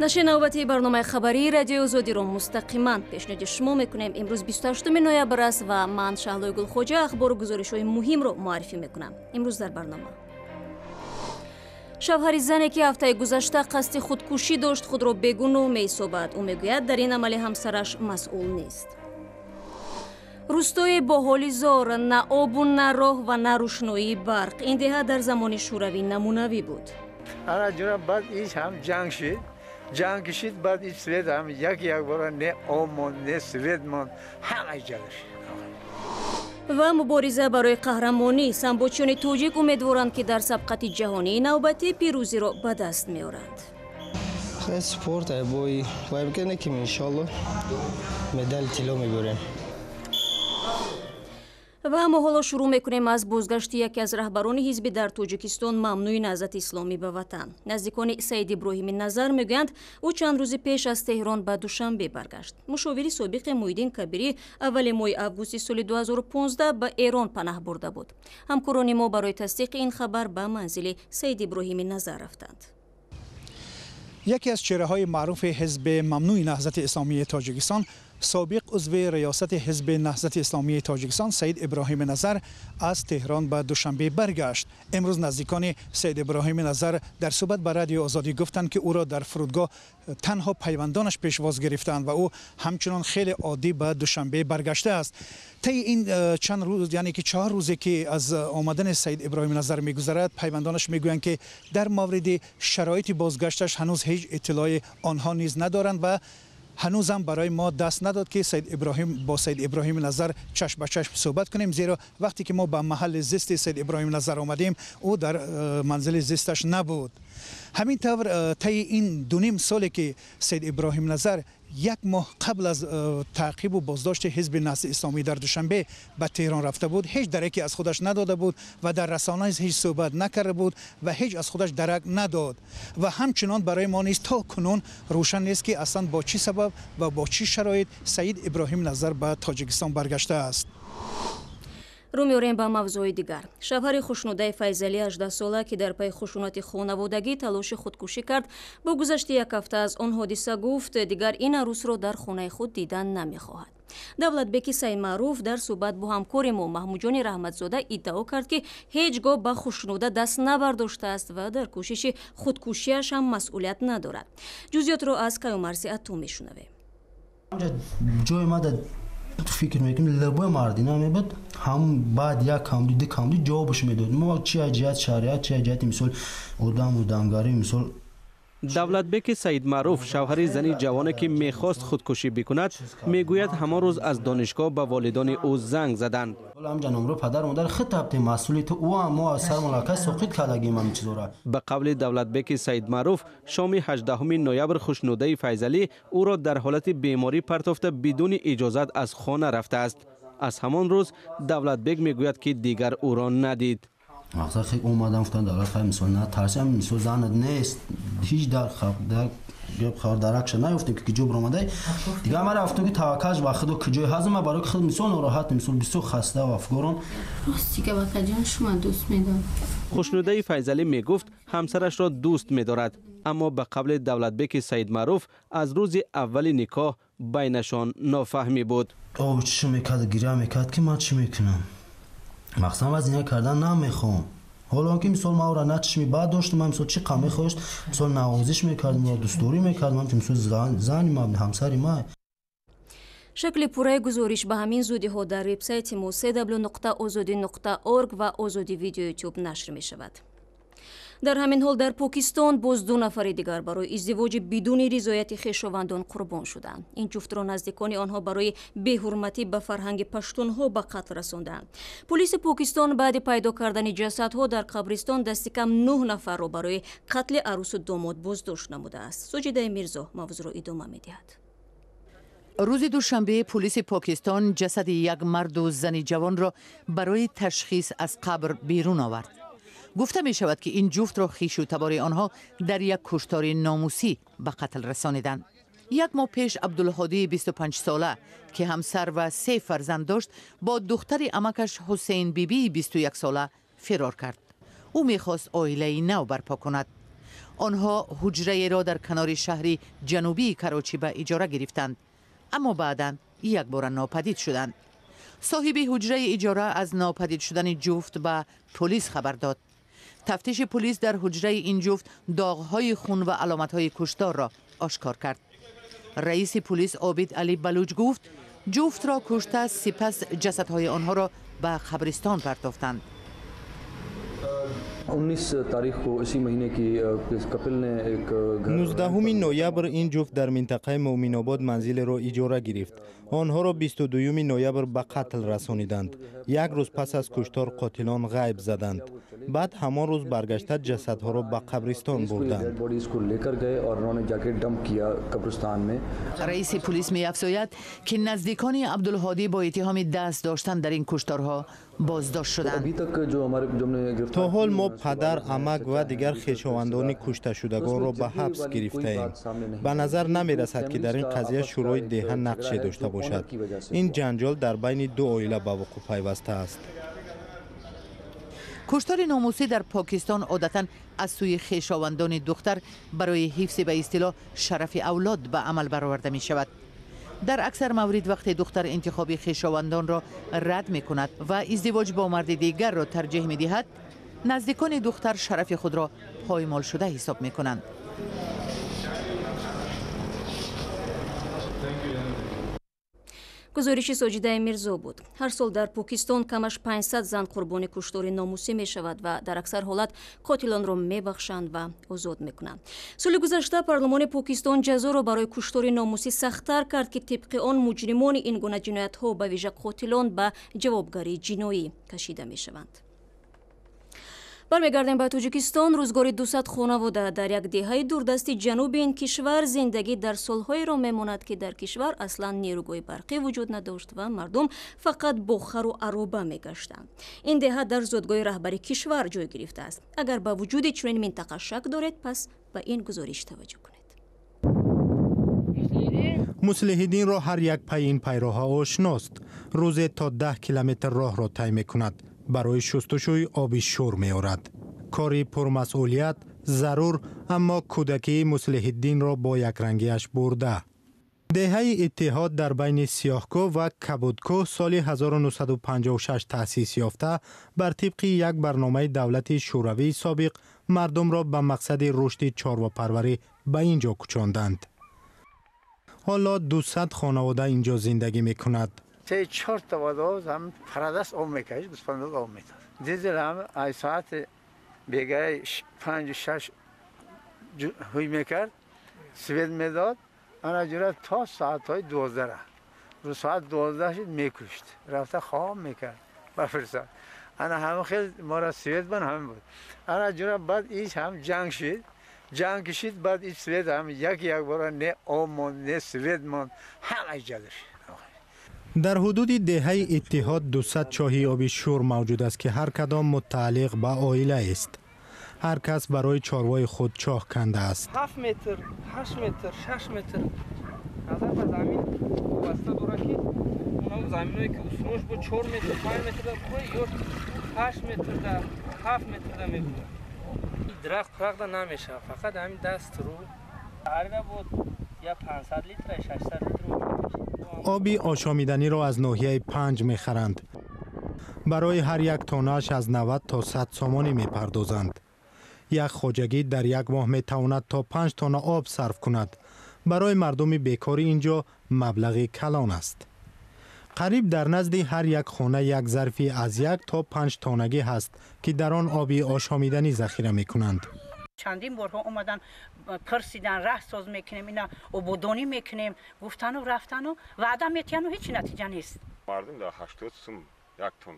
نشر نوبتی برنامه خبری رادیو آزادی رو مستقیما پیشنهاد شما میکنیم. امروز 28 نوامبر است و من شهلا گلخوجه اخبار و گزارش‌های مهم رو معرفی میکنم. امروز در برنامه شوهر زنی که هفته گذشته قصد خودکشی داشت خود را بیگناه می‌سازد. او میگوید در این عمل همسرش مسئول نیست. روستای با حال زار، نه آب و نه راه و نه روشنایی برق. این دهه در زمان شوروی نمونوی بود. بعد ایش هم جنگ کشید بعد ایش سوید هم یک بار نه آب ماند نه سوید ماند همه جلش. و مبارزه برای قهرمانی سمبوچیان توجیک امیدوارند که در سبقت جهانی نوبتی پیروزی را به دست میارند. خیلی سپورت بای بکنه که انشالله مدال طلا میبریم. و اما حالا شروع میکنیم از بازگشت یکی از رهبران حزب در تاجیکستان ممنوع نهضت اسلامی به وطن. نزدیکان سید ابراهیم نظر میگویند او چند روز پیش از تهران به دوشنبه برگشت. مشاور سابق محیدین کبیری اول ماه اوگوست سال 2015 به ایران پناه برده بود. همکاران ما برای تصدیق این خبر به منزل سید ابراهیم نظر رفتند. یکی از چهره‌های معروف حزب ممنوع نهضت اسلامی تاجیکستان، سابق عضو ریاست حزب نهضت اسلامی تاجیکستان سید ابراهیم نظر از تهران به دوشنبه برگشت. امروز نزدیکان سید ابراهیم نظر در صحبت با رادیو آزادی گفتند که او را در فرودگاه تنها پیوندانش پیشواز گرفتند و او همچنان خیلی عادی به دوشنبه برگشته است. طی این چند روز، یعنی که 4 روزی که از آمدن سید ابراهیم نظر میگذرد، پیوندانش میگویند که در مورد شرایط بازگشتش هنوز هیچ اطلاعی آنها نیز ندارند و هنوزم برای ما دست نداد که با سید ابراهیم نظر چشم به چشم صحبت کنیم، زیرا وقتی که ما به محل زیست سید ابراهیم نظر آمدیم او در منزل زیستش نبود. همین طور طی این 2.5 سالی که سید ابراهیم نظر 1 ماه قبل از تعقیب و بازداشت حزب نهضت اسلامی در دوشنبه به تهران رفته بود، هیچ درکی از خودش نداده بود و در رسانه هیچ صحبت نکرده بود و هیچ از خودش درک نداد و همچنان برای ما نیست تا کنون روشن نیست که اصلا با چی سبب و با چی شرایط سید ابراهیم نظر به تاجیکستان برگشته است. رو می‌آوریم به موضوع دیگر. شوهر خوشنوده فیضعلی 18 ساله که در پی خشونت خانوادگی تلاش خودکشی کرد، با گذشت 1 هفته از آن حادثه گفت دیگر این عروس را در خانه خود دیدن نمی‌خواهد. دولتبک سید معروف در صحبت با همکار ما محمود جان رحمتزاده ادعا کرد که هیچگاه به خشونت دست نبرداشته است و در کوشش خودکشیش هم مسئولیت ندارد. جزئیات را از کیومرثی اتو می‌شنویم. جای ما تو فکر میکنم لبه مردی نمیبود هم بعد یک کامدی جوابش میداد. ما چی اجازه شریعت چی اجازه مثال آدم و دنگاری مثال دولتبک سید معروف شوهر زنی جوانی که میخواست خودکشی بکند میگوید همان روز از دانشگاه به والدان او زنگ زدند. همجا نمره پدر مادر خطاب ته مسئولیت او ما سر ملاقات سوقت کردیم همین چیزا. به قول دولتبک سید معروف شام 18 نوامبر خوشنوده فیضعلی او را در حالت بیماری پرتافته بدون اجازت از خانه رفته است. از همان روز دولتبک میگوید که دیگر او را ندید. مقصد خیلی اومدم گفتن دولت خیلی مثلا نه ترسیم مثلا زند نیست هیچ در خبر درکش نیفتیم که جبر اومده دیگه ما رفتم که توکلش با خدا کجای هضم ما برای خود مثلا ناراحت مثلا بسیار خسته و افگارم راستی که با جان شما دوست میدارم. خوشنوده فیضعلی میگفت همسرش را دوست می‌دارد، اما به قول دولتبک سید معروف از روز اول نکاح بینشان نافهمی بود. او چی میکرد گریه میکرد که من چی میکنم مقصد از اینا کردن نمیخوام. حالا که مثلا ما را نچشمی بعد داشتم من مثلا چی قمه خوشت مثلا نوازش میکردم و دوستوری میکردم من مثلا زنی ما همسری ما. شکل پوره گزارش به همین زودی ها در وبسایت ما www.azadi.org و آزادی ویدیو یوتیوب نشر می شود. در همین حال در پاکستان باز 2 نفر دیگر برای ازدواج بدون رضایت خویشاوندان قربان شدند. این جفت را نزدیکان آنها برای بی‌حرمتی به فرهنگ پشتونها به قتل رساندند. پلیس پاکستان بعد پیدا کردن جسدها در قبرستان دست کم 9 نفر را برای قتل عروس و داماد بازداشت نموده است. سجیده میرزا موضوع را ادامه می‌دهد. روز دوشنبه پلیس پاکستان جسد یک مرد و زن جوان را برای تشخیص از قبر بیرون آورد. گفته می شود که این جفت را خویش و تبار آنها در یک کشتار ناموسی به قتل رسانیدند. 1 ماه پیش عبدالهادی 25 ساله که همسر و 3 فرزند داشت با دختر عمکش حسین بیبی 21 ساله فرار کرد. او میخواست عائله نو برپا کند. آنها حجره را در کنار شهری جنوبی کراچی به اجاره گرفتند، اما بعداً یک بار ناپدید شدند. صاحب حجره اجاره از ناپدید شدن جفت به پلیس خبر داد. تفتیش پلیس در حجره این جفت داغ‌های خون و علامت‌های کشتار را آشکار کرد. رئیس پلیس عابد علی بلوچ گفت جفت را کشته، سپس جسدهای آنها را به قبرستان پرتافتند. 19 نوامبر این جفت در منطقه مومن آباد منزل را اجاره گرفت. آنها را 22 نوامبر به قتل رسانیدند. یک روز پس از کشتار قاتلان غیب زدند. بعد همان روز برگشته جسدها را به قبرستان بردند. رئیس پلیس می افزاید که نزدیکان عبدالهادی با اتهام دست داشتن در این کشتارها بازداشت شدند. تا حال ما پدر، عمک و دیگر خویشاوندان کشته شدگان را به حبس گرفته ایم. به نظر نمی رسد که در این قضیه شورای دهه نقشی داشته باشد. این جنجال در بین دو عائله به وقوع پیوسته است. کشتار ناموسی در پاکستان عادتاً از سوی خویشاوندان دختر برای حفظ به اصطلاح شرف اولاد به عمل برآورده می شود. در اکثر موارد وقت دختر انتخاب خویشاوندان را رد می کند و ازدواج با مرد دیگر را ترجیح می دهد، نزدیکان دختر شرف خود را پایمال شده حساب می کنند. گزارش ساجده میرزا بود. هر سال در پاکستان کمش 500 زن قربانی کشتار ناموسی می شود و در اکثر حالت قاتلان را می بخشند و آزاد می کنند. سال گذشته پارلمان پاکستان جزا را برای کشتار ناموسی سخت‌تر کرد که طبق آن مجرمان این گونه جنایت ها به ویژه قاتلان به جوابگری جنایی کشیده می شوند. برمیگردیم به تاجیکستان. روزگار 200 خانواده در یک دهه دوردست جنوب این کشور زندگی در سالهایی را میماند که در کشور اصلا نیروگاه برقی وجود نداشت و مردم فقط با خر و عروبه میگشتند. این دهه در زادگاه رهبری کشور جای گرفته است. اگر با وجود چنین منطقه شک دارید، پس به این گزارش توجه کنید. مصلح را هر یک پای این پیراها آشناست. روز تا 10 کیلومتر راه را طی می‌کند. برای شستشوی آبی شور می آورد. کاری پرمسئولیت، ضرور، اما کودکی مصلح الدین را با یک رنگیش برده. دهه اتحاد در بین سیاهکو و کبودکو سال 1956 تأسیس یافته بر طبق یک برنامه دولت شوروی سابق مردم را به مقصد رشد چارواپروری به اینجا کشاندند. حالا 200 خانواده اینجا زندگی می کند. 4 تا واداز هم پردست آب میکشید، بسپنداز آب میداد. دیزل هم ای ساعت بیگه 5-6 هوی میکرد، سوید میداد. انا جورت تا ساعت های 12 را. رو ساعت 12 شد میکشت. رفته خواب میکرد. بفرستاد. انا همه خیلی ما را سوید بن همه بود. انا جورت بعد ایش هم جنگ شد. جنگ کشید بعد ایش سوید هم یک بار نه آب ماند نه سوید ماند. همه جلش. در حدود دهه اتحاد 200 چاهی آبی شور موجود است که هر کدام متعلق به عائله است. هر کس برای چاروای خود چاه کنده است. 7 متر، 8 متر، 6 متر. از زمین واسطه دورا که اونم زمینایی که اصولش با 4 متر، 5 متر در کوی یا 8 متر در 7 متر در میبود. این درخت پرقده نمیشه، فقط همین دست رو. هر بود یا 500 لیتر، 600 لیتر. آبی آشامیدنی را از ناحیه 5 می‌خرند. برای هر یک تانه‌اش از 90 تا 100 سامانی می‌پردازند. یک خواجگی در یک ماه می‌تواند تا 5 تانه آب صرف کند. برای مردم بیکاری اینجا مبلغی کلان است. قریب در نزد هر یک خانه یک ظرفی از 1 تا 5 تانگی هست که در آن آبی آشامیدنی ذخیره می‌کنند. چندین بارها اومدن پرسیدن راه ساز میکنیم، اینا عبودانی میکنیم، گفتن و رفتن و وعده میتین و هیچ نتیجه نیست. مردم در 80 سوم 1 تن.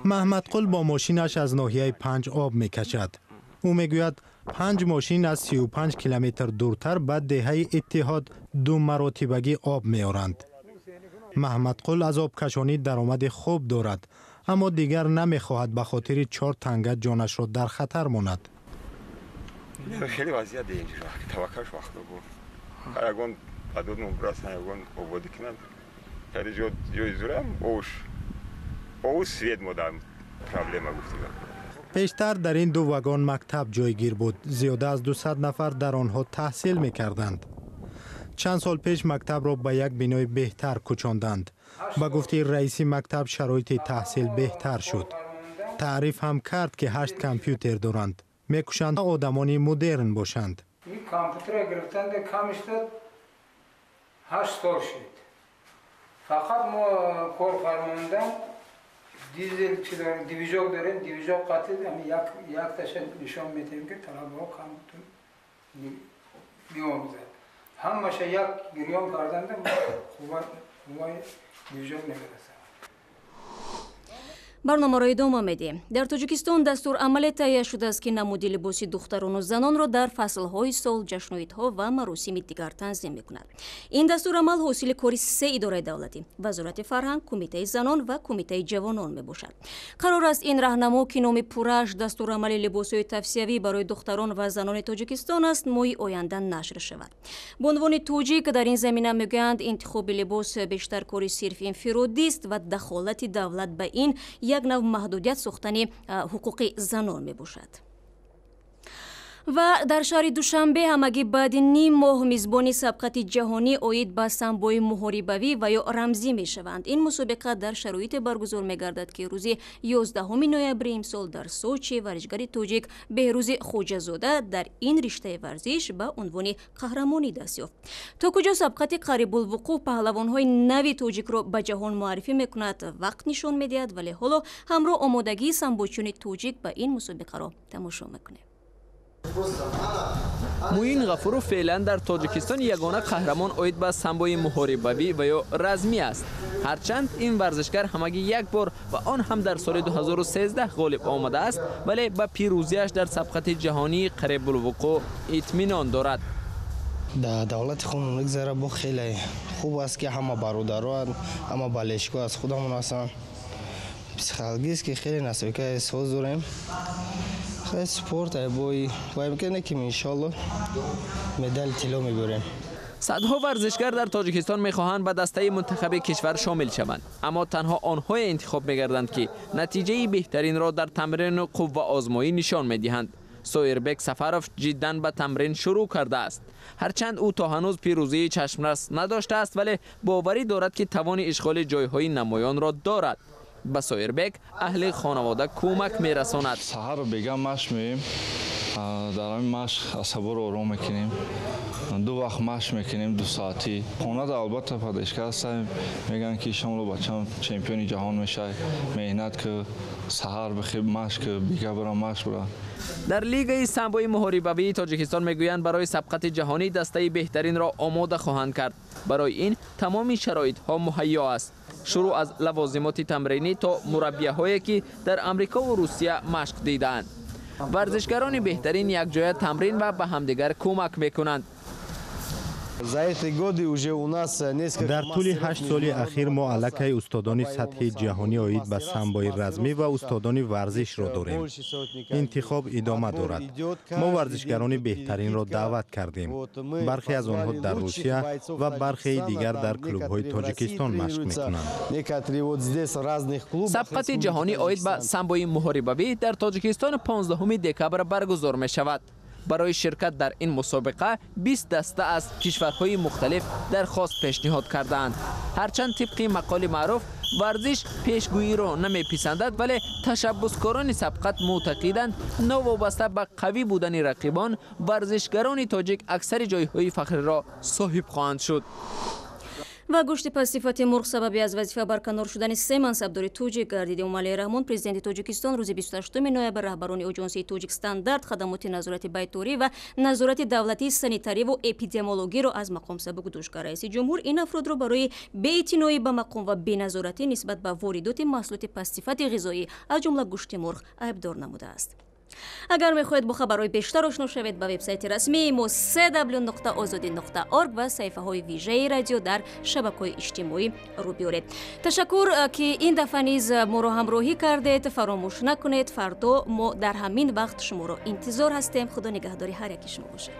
محمد قل با ماشینش از ناحیه 5 آب میکشد. او میگوید 5 ماشین از 35 کیلومتر دورتر به دهه اتحاد 2 مراتبگی آب میارند. محمد قل از آب کشانی درآمد خوب دارد، اما دیگر نمیخواهد به خاطر 4 تنگه جانش را در خطر ماند. خیلی وضعیت اینجوری که توکلش وقت بود. اگون عدد نمبرس اگون آبادی کنن. خیلی جای زورم اوش سوید مدام پرابلم گفتیم. پیشتر در این دو واگن مکتب جایگیر بود. زیاده از 200 نفر در آنها تحصیل می‌کردند. چند سال پیش مکتب را به یک بنای بهتر کوچاندند. با گفته رئیس مکتب شرایط تحصیل بهتر شد. تعریف هم کرد که 8 کامپیوتر دارند. می‌کوشند آدمانی مدرن باشند. این کامپیوتر گرفتند کمش داد 8 سال شد. فقط ما کارفرمایان دیزل چی داریم، دیویژوک داریم، دیویژوک قطعی یک تاشن نشان میدیم که طلبه‌ها کامپیوتر می‌آموزند. همش یک گریان کردند خوبای دیویژوک نمی‌رسند. барномаро идома медиҳем. Дар Тоҷикистон дастурамале таҳия шудааст ки намуди либоси духтарону занонро дар фаслҳои сол, ҷашноидҳо ва маросими дигар танзим мекунад. Ин дастурамал ҳосили кори 3 идораи давлатӣ, Вазорати фарҳанг, Кумитаи занон ва Кумитаи ҷавонон мебошад. Қарор аст ин раҳнамо ки номи пурраш дастурамали либосҳои тавсиявӣ барои духтарон ва занони Тоҷикистон аст, моҳи оянда нашр шавад. Бо унвони тоҷик дар ин замина мегӯянд интихоби либос бештар кори сирф инфиродист ва дахолати давлат ба ин як нав маҳдудият сохтани ҳуқуқи занон мебошад. ва дар шаҳри Душанбе ҳамагӣ баъди ним моҳ мизбони сабқати ҷаҳонӣ оид ба самбои муҳорибавӣ ва ё рамзӣ мешаванд. Ин мусобиқа дар шароите баргузор мегардад ки рӯзи 11 ноябри имсол дар Сочи варзишгари тоҷик Беҳрӯзи Хоҷазода дар ин риштаи варзиш ба унвони қаҳрамонӣ даст ёфт. То куҷо сабқати қарибулвуқӯъ паҳлавонҳои нави тоҷикро ба ҷаҳон муаррифӣ мекунад, вақт нишон медиҳад, вале ҳоло ҳамро омодагии самбойчиёни тоҷик ба ин мусобиқаро тамошо мекунем. муин ғафуров феълан дар тоҷикистон ягона қаҳрамон оид ба самбои муҳорибавӣ ва ё размӣ аст. ҳарчанд ин варзишгар ҳамагӣ як бор ва он ҳам дар соли 2013 ғолиб омадааст, вале ба пирӯзиаш дар сабқати ҷаҳонии қарибулвуқӯъ итминон дорад. در دولت خودمون نگذره با خیلی خوب است که همه برادران همه بالشگاه از خودمون هستن. پسیخالگی است که خیلی نسبیکه احساس داریم. خیلی سپورت باید میکنه که انشالله مدال طلا میبریم. صدها ورزشگر در تاجیکستان میخواهند به دسته منتخب کشور شامل شوند، اما تنها آنها انتخاب میگردند که نتیجه بهترین را در تمرین و قوه آزمایی نشان میدهند. سویربک سفروف جداً به تمرین شروع کرده است. هرچند او تا هنوز پیروزی چشمرس نداشته است، ولی باوری دارد که توان اشغال جایهای نمایان را دارد. به سویربک اهل خانواده کمک میرساند. سحر بیگم مشق می‌کنیم. در این مشق عصب‌ها رو آرام میکنیم. 2 وقت مشق میکنیم 2 ساعتی. خانواده البته پدیشکار هستیم، میگن که شما بچه‌م چمپیون جهان میشه. مهنت که سحر بخیر مشق بیگه برام مشق برام. در لیگ سامبوی مهاریبوی تاجیکستان میگویند برای سبقت جهانی دسته بهترین را آماده خواهند کرد. برای این تمامی شرایط ها مهیا است. شروع از لوازمات تمرینی تا مربیهایی که در امریکا و روسیه مشق دیدند. ورزشکاران بهترین یک جای تمرین و به همدیگر کمک میکنند. در طول 8 سال اخیر ما علیه استادان سطح جهانی آید به سامبای رزمی و استادان ورزش را داریم. انتخاب ادامه دارد. ما ورزشکاران بهترین را دعوت کردیم. برخی از آنها در روسیه و برخی دیگر در کلوب‌های تاجیکستان مشق می‌کنند. سبقت جهانی آید به سامبای محاربوی در تاجیکستان 15 دکبر برگزار می‌شود. برای شرکت در این مسابقه 20 دسته از کشورهای مختلف درخواست پیشنهاد کردند. هرچند طبق مقال معروف ورزش پیشگویی را نمیپسندد، ولی تشبسکاران سبقت معتقدند نوابسته به قوی بودن رقیبان، ورزشگران تاجیک اکثر جایهای فخر را صاحب خواهند شد. ва гӯшти пастсифати мурғ сабаби аз вазифа барканор шудани 3 мансабдори тоҷик гардид. Эмомалӣ Раҳмон, президенти Тоҷикистон, рӯзи 28 ноябр раҳбарони оҷонсияи Тоҷик Стандарт, хадамоти назорати байторӣ ва назорати давлатии санитариву эпидемиологиро аз мақом сабук дошт кард. Раиси ҷумҳур ин афродро барои беэътиноӣ ба мақом ва беназоратӣ нисбат ба воридоти маҳсулоти пастсифати ғизоӣ аз ҷумла гӯшти мурғ айбдор намудааст. агар мехоҳед бо хабарҳои бештар ошно шавед, ба вебсайти расмии мо www.ozodi.org ва саҳифаҳои вижаи радио дар шабакаҳои иҷтимоӣ рӯ биёред. Ташаккур ки ин дафъа низ моро ҳамроҳӣ кардед. фаромӯш накунед, фардо мо дар ҳамин вақт шуморо интизор ҳастем. худо нигаҳдори ҳар яки шумо бошад.